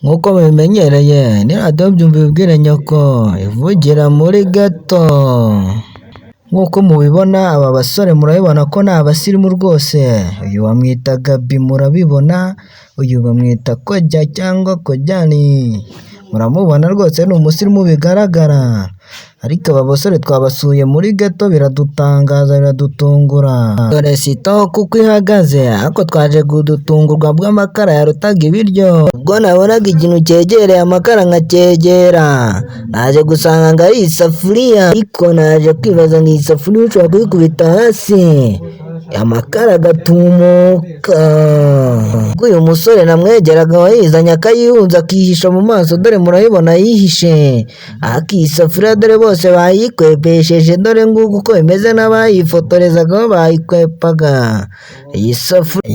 Nk'uko mubimenyereye ni radiyo byumva ibibwire nyoko ivugira muri gato. Nk'uko mubibona aba basore murabibona ko ni abasirimu rwose. Uyu bamwita Gaby murabibona, uyu bamwita Kojya cyangwa Kojyani. Muramubona rwose ni umusirimu bigaragara. Ariko aba basore twabasuye muri gato biradutangaza biradutungura. Dore sito kuko ihagaze ariko twaje kudutungurwa bw'amakara yarutaga ibiryo. Ubwo nabonaga ikintu cyegereye amakara nkacyegera, naje gusanga ngo ari isafuriya, ariko naje kwibaza ngo iyi safuriya ushobora kuyikubita hasi amakara agatumuka. Uyu musore namwegeraga wayizanye akayihunza akihisha mu maso, dore murabibona yihishe. Ariko iyi safuriya dore bose bayikwepesheje, dore nguko uko bimeze n'abayifotorezagaho bayikwepaga. Iyi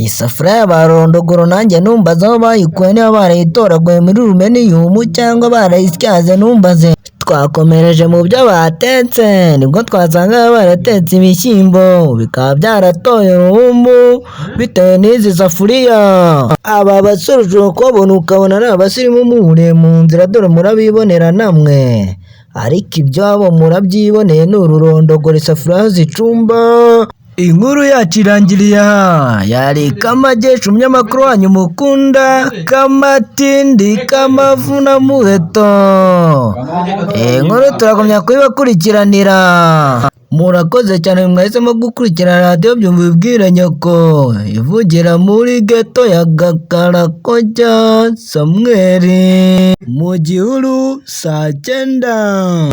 safuriya y'abarondogoro nanjye numbaza aho bayikuye, niba barayitoraguye muri rumeniyumu cyangwa barayisyaze numbaze. Twakomereje mu byo batetse, nibwo twasanga baratetse ibishyimbo bikaba byaratoye uruhumbu bitewe n'izi safuriya. Aba basore ushobora kubabona ukabona ari abasirimu muhuriye mu nzira, dore murabibonera namwe. Ariko ibyabo murabyiboneye ni ururondogoro isafuriya zicumba. Inkuru yacu irangiriye aha. Yari Kamagesha umunyamakuru wanyu mukunda, Kamatindi Kamavuna Muheto. Inkuru turakomeza kubibakurikiranira. Murakoze cyane mwahisemo gukurikirana radiyo byumva ibibwire nyoko ivugira muri geto ya Gakarakoja Samweli mu gihuru saa 9.